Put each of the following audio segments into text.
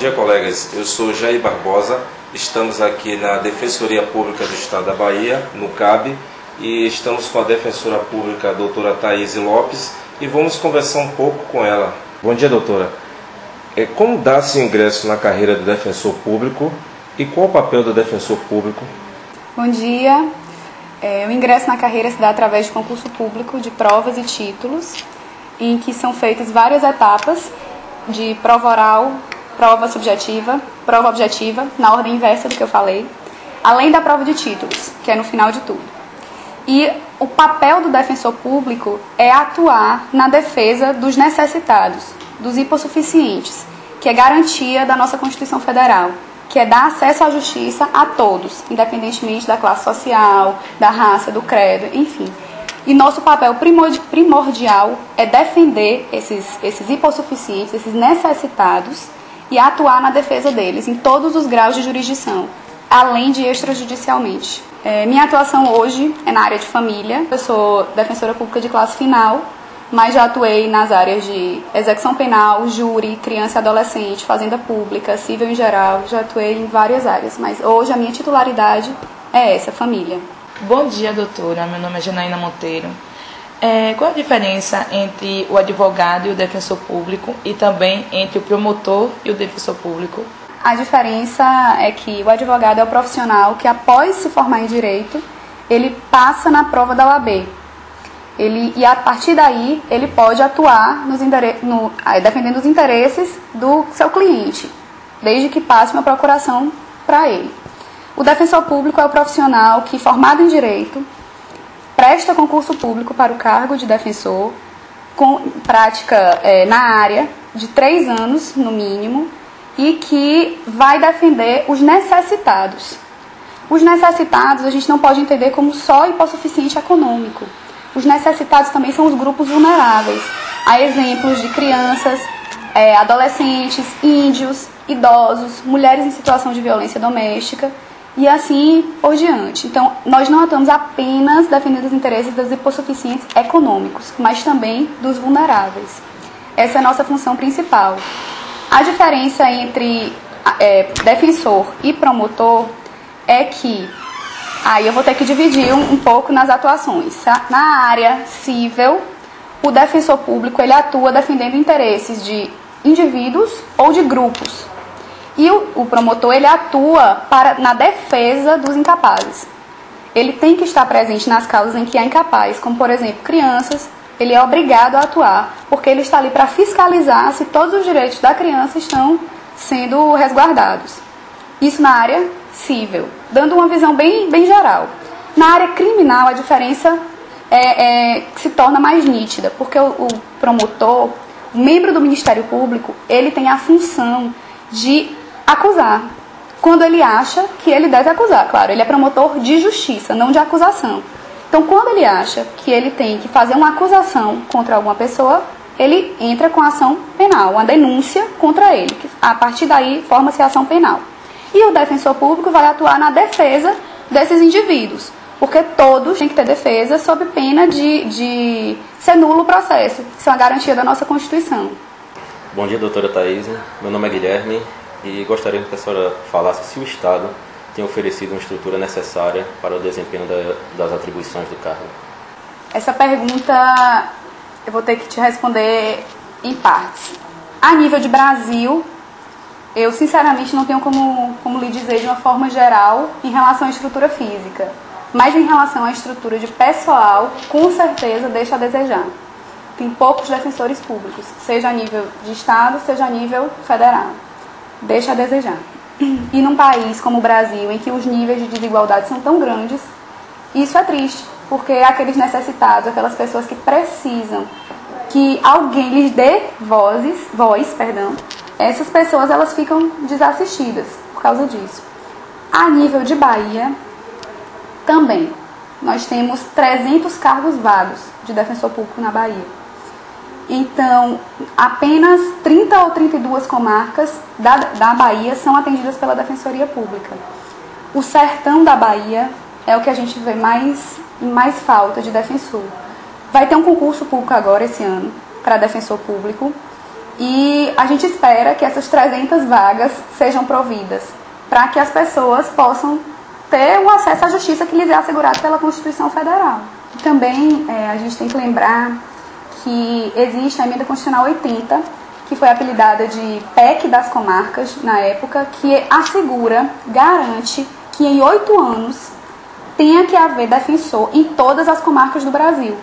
dia, colegas. Eu sou Jair Barbosa. Estamos aqui na Defensoria Pública do Estado da Bahia, no CAB, e estamos com a defensora pública, a doutora Thaís Lopes, e vamos conversar um pouco com ela. Bom dia, doutora. Como dá-se o ingresso na carreira do defensor público e qual o papel do defensor público? Bom dia. O ingresso na carreira se dá através de concurso público de provas e títulos, em que são feitas várias etapas de prova oral, prova subjetiva, prova objetiva, na ordem inversa do que eu falei, além da prova de títulos, que é no final de tudo. E o papel do defensor público é atuar na defesa dos necessitados, dos hipossuficientes, que é garantia da nossa Constituição Federal, que é dar acesso à justiça a todos, independentemente da classe social, da raça, do credo, enfim. E nosso papel primordial é defender esses hipossuficientes, esses necessitados, e atuar na defesa deles em todos os graus de jurisdição, além de extrajudicialmente. Minha atuação hoje é na área de família. Eu sou defensora pública de classe final, mas já atuei nas áreas de execução penal, júri, criança e adolescente, fazenda pública, civil em geral. Já atuei em várias áreas, mas hoje a minha titularidade é essa, família. Bom dia, doutora. Meu nome é Janaína Monteiro. Qual a diferença entre o advogado e o defensor público e também entre o promotor e o defensor público? A diferença é que o advogado é o profissional que, após se formar em direito, ele passa na prova da OAB. E a partir daí, ele pode atuar defendendo os interesses do seu cliente, desde que passe uma procuração para ele. O defensor público é o profissional que, formado em direito, presta concurso público para o cargo de defensor, com prática na área de 3 anos, no mínimo, e que vai defender os necessitados. Os necessitados a gente não pode entender como só hipossuficiente econômico. Os necessitados também são os grupos vulneráveis. Há exemplos de crianças, adolescentes, índios, idosos, mulheres em situação de violência doméstica, e assim por diante. Então, nós não atuamos apenas defendendo os interesses dos hipossuficientes econômicos, mas também dos vulneráveis. Essa é a nossa função principal. A diferença entre defensor e promotor é que, aí eu vou ter que dividir um pouco nas atuações. Na área civil, o defensor público ele atua defendendo interesses de indivíduos ou de grupos. E o promotor ele atua na defesa dos incapazes. Ele tem que estar presente nas causas em que é incapaz, como por exemplo crianças. Ele é obrigado a atuar, porque ele está ali para fiscalizar se todos os direitos da criança estão sendo resguardados. Isso na área civil, dando uma visão bem geral. Na área criminal, a diferença se torna mais nítida, porque o promotor, o membro do Ministério Público, ele tem a função de acusar, quando ele acha que ele deve acusar. Claro, ele é promotor de justiça, não de acusação. Então, quando ele acha que ele tem que fazer uma acusação contra alguma pessoa, ele entra com ação penal, uma denúncia contra ele. A partir daí, forma-se a ação penal. E o defensor público vai atuar na defesa desses indivíduos, porque todos têm que ter defesa sob pena de ser nulo o processo. Isso é uma garantia da nossa Constituição. Bom dia, doutora Thaís. Meu nome é Guilherme e gostaria que a senhora falasse se o Estado tem oferecido uma estrutura necessária para o desempenho das atribuições do cargo. Essa pergunta eu vou ter que te responder em partes. A nível de Brasil, eu sinceramente não tenho como lhe dizer de uma forma geral em relação à estrutura física, mas em relação à estrutura de pessoal, com certeza deixa a desejar. Tem poucos defensores públicos, seja a nível de Estado, seja a nível federal. Deixa a desejar. E num país como o Brasil, em que os níveis de desigualdade são tão grandes, isso é triste, porque aqueles necessitados, aquelas pessoas que precisam que alguém lhes dê voz, essas pessoas elas ficam desassistidas por causa disso. A nível de Bahia, também, nós temos 300 cargos vagos de defensor público na Bahia. Então, apenas 30 ou 32 comarcas da Bahia são atendidas pela Defensoria Pública. O sertão da Bahia é o que a gente vê mais falta de defensor. Vai ter um concurso público agora esse ano para defensor público E a gente espera que essas 300 vagas sejam providas para que as pessoas possam ter o acesso à justiça que lhes é assegurado pela Constituição Federal. Também a gente tem que lembrar que existe a Emenda Constitucional 80, que foi apelidada de PEC das comarcas na época, que assegura, garante que em 8 anos tenha que haver defensor em todas as comarcas do Brasil.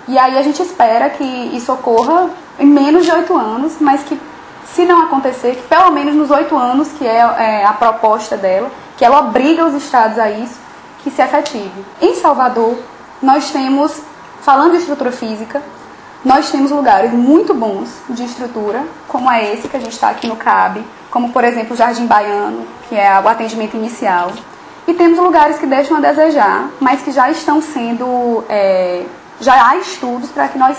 E aí a gente espera que isso ocorra em menos de 8 anos, mas que, se não acontecer, que pelo menos nos 8 anos, que é a proposta dela, que ela obriga os estados a isso, que se efetive. Em Salvador, nós temos, falando de estrutura física, nós temos lugares muito bons de estrutura, como é esse que a gente está aqui no CAB, como, por exemplo, o Jardim Baiano, que é o atendimento inicial. E temos lugares que deixam a desejar, mas que já estão sendo... já há estudos para que nós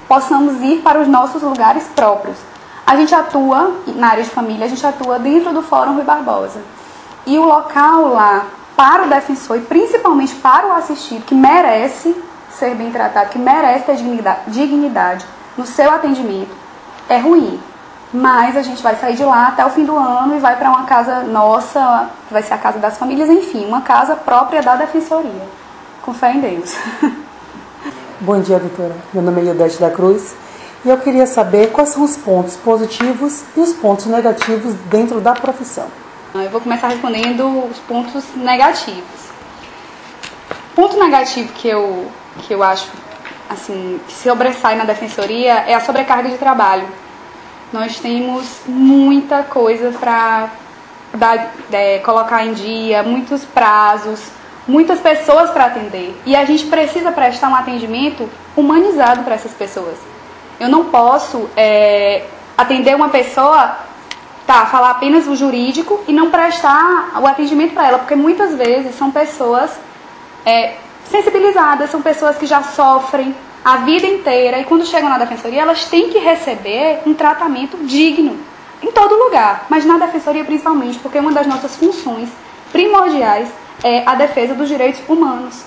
possamos ir para os nossos lugares próprios. A gente atua, na área de família, a gente atua dentro do Fórum Rui Barbosa. E o local lá, para o defensor e principalmente para o assistido, que merece ser bem tratado, que merece ter dignidade no seu atendimento, é ruim. Mas a gente vai sair de lá até o fim do ano e vai para uma casa nossa, que vai ser a casa das famílias, enfim, uma casa própria da defensoria. Com fé em Deus. Bom dia, doutora. Meu nome é Ildete da Cruz e eu queria saber quais são os pontos positivos e os pontos negativos dentro da profissão. Eu vou começar respondendo os pontos negativos. O ponto negativo que eu acho assim, que se sobressai na defensoria é a sobrecarga de trabalho. Nós temos muita coisa para colocar em dia, muitos prazos, muitas pessoas para atender. E a gente precisa prestar um atendimento humanizado para essas pessoas. Eu não posso atender uma pessoa, falar apenas o jurídico e não prestar o atendimento para ela, porque muitas vezes são pessoas sensibilizadas, são pessoas que já sofrem a vida inteira e quando chegam na defensoria elas têm que receber um tratamento digno em todo lugar, mas na defensoria principalmente, porque uma das nossas funções primordiais é a defesa dos direitos humanos.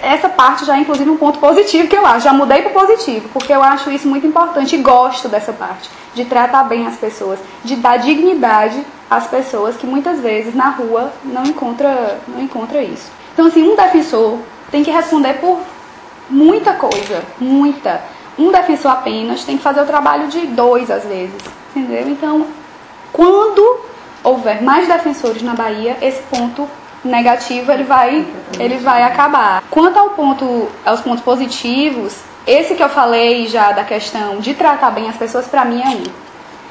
Essa parte já é inclusive um ponto positivo que eu acho, já mudei para o positivo, porque eu acho isso muito importante e gosto dessa parte, de tratar bem as pessoas, de dar dignidade às pessoas que muitas vezes na rua não encontra isso. Então assim, um defensor tem que responder por muita coisa, muita. Um defensor apenas tem que fazer o trabalho de 2 às vezes, entendeu? Então, quando houver mais defensores na Bahia, esse ponto negativo ele vai acabar. Quanto aos pontos positivos, esse que eu falei já da questão de tratar bem as pessoas, para mim é um.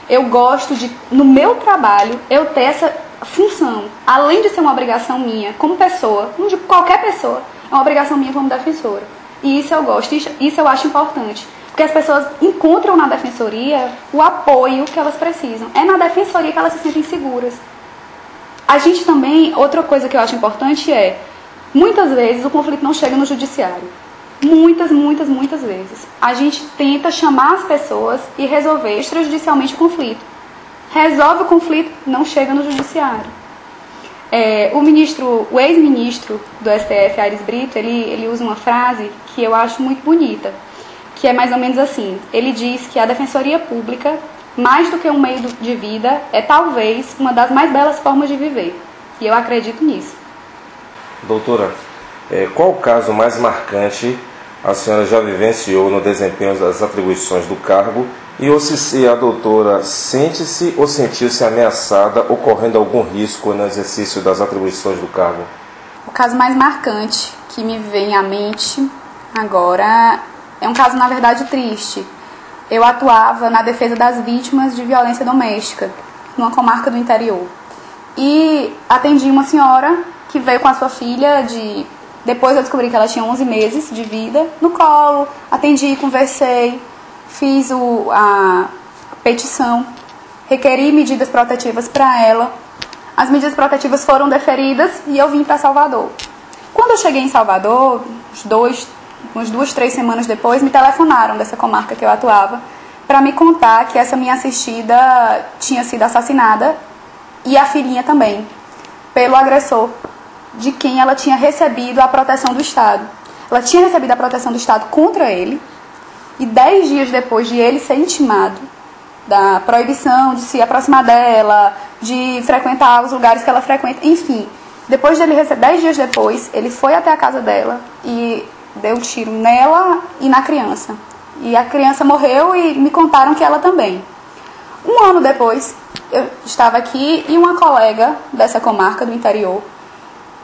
Eu gosto de, no meu trabalho, eu ter essa função, além de ser uma obrigação minha como pessoa, não de qualquer pessoa, é uma obrigação minha como defensora. E isso eu gosto, isso eu acho importante. Porque as pessoas encontram na defensoria o apoio que elas precisam. É na defensoria que elas se sentem seguras. A gente também, outra coisa que eu acho importante é, muitas vezes o conflito não chega no judiciário. Muitas vezes. A gente tenta chamar as pessoas e resolver extrajudicialmente o conflito. Resolve o conflito, não chega no judiciário. O ex-ministro do STF, Aires Brito, ele usa uma frase que eu acho muito bonita, que é mais ou menos assim. Ele diz que a defensoria pública, mais do que um meio de vida, é talvez uma das mais belas formas de viver. E eu acredito nisso. Doutora, qual o caso mais marcante a senhora já vivenciou no desempenho das atribuições do cargo e ou se a doutora sente-se ou sentiu-se ameaçada ocorrendo algum risco no exercício das atribuições do cargo? O caso mais marcante que me vem à mente agora é um caso, na verdade, triste. Eu atuava na defesa das vítimas de violência doméstica, numa comarca do interior. E atendi uma senhora que veio com a sua filha, depois eu descobri que ela tinha 11 meses de vida, no colo, atendi, conversei, fiz a petição, requeri medidas protetivas para ela. As medidas protetivas foram deferidas e eu vim para Salvador. Quando eu cheguei em Salvador, umas 2, 3 semanas depois, me telefonaram dessa comarca que eu atuava para me contar que essa minha assistida tinha sido assassinada e a filhinha também, pelo agressor, de quem ela tinha recebido a proteção do Estado. Ela tinha recebido a proteção do Estado contra ele e 10 dias depois de ele ser intimado da proibição de se aproximar dela, de frequentar os lugares que ela frequenta, enfim, depois dele receber 10 dias depois, ele foi até a casa dela e deu tiro nela e na criança. E a criança morreu e me contaram que ela também. Um ano depois, eu estava aqui e uma colega dessa comarca do interior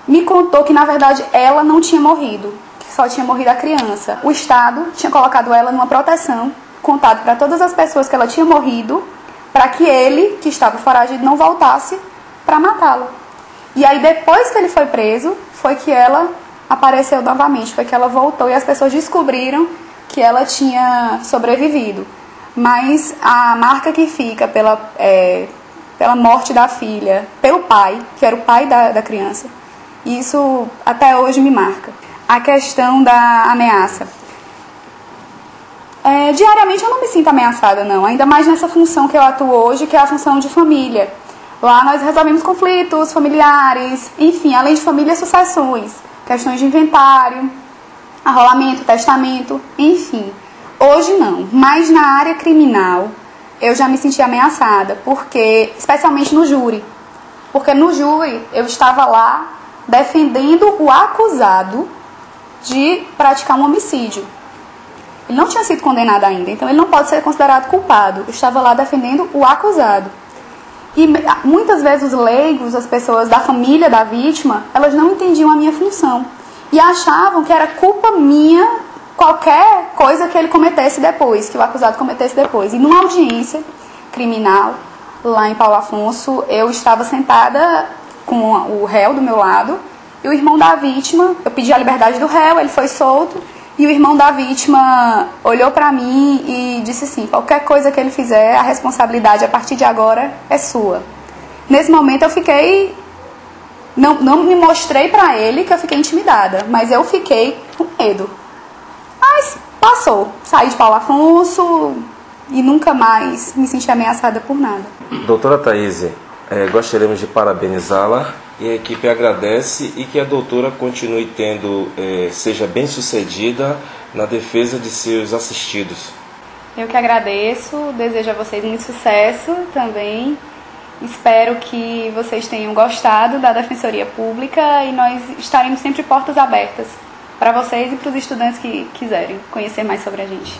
me contou que, na verdade, ela não tinha morrido, que só tinha morrido a criança. O Estado tinha colocado ela numa proteção, contado para todas as pessoas que ela tinha morrido, para que ele, que estava foragido, não voltasse para matá-la. E aí, depois que ele foi preso, foi que ela apareceu novamente, foi que ela voltou e as pessoas descobriram que ela tinha sobrevivido. Mas a marca que fica pela morte da filha, pelo pai, que era o pai da criança, isso até hoje me marca. A questão da ameaça. Diariamente eu não me sinto ameaçada, não. Ainda mais nessa função que eu atuo hoje, que é a função de família. Lá nós resolvemos conflitos familiares, enfim, além de família, sucessões, questões de inventário, arrolamento, testamento, enfim. Hoje não, mas na área criminal eu já me senti ameaçada, porque, especialmente no júri. Porque no júri eu estava lá defendendo o acusado de praticar um homicídio. Ele não tinha sido condenado ainda, então ele não pode ser considerado culpado. Eu estava lá defendendo o acusado. E muitas vezes os leigos, as pessoas da família da vítima, elas não entendiam a minha função. E achavam que era culpa minha qualquer coisa que ele cometesse depois, que o acusado cometesse depois. E numa audiência criminal, lá em Paulo Afonso, eu estava sentada com o réu do meu lado e o irmão da vítima, eu pedi a liberdade do réu, ele foi solto, e o irmão da vítima olhou para mim e disse assim: qualquer coisa que ele fizer, a responsabilidade a partir de agora é sua. Nesse momento eu fiquei, não me mostrei para ele que eu fiquei intimidada, mas eu fiquei com medo. Mas passou, saí de Paulo Afonso e nunca mais me senti ameaçada por nada. Doutora Thaís, gostaríamos de parabenizá-la, e a equipe agradece, e que a doutora continue seja bem sucedida na defesa de seus assistidos. Eu que agradeço, desejo a vocês muito sucesso também. Espero que vocês tenham gostado da Defensoria Pública e nós estaremos sempre portas abertas para vocês e para os estudantes que quiserem conhecer mais sobre a gente.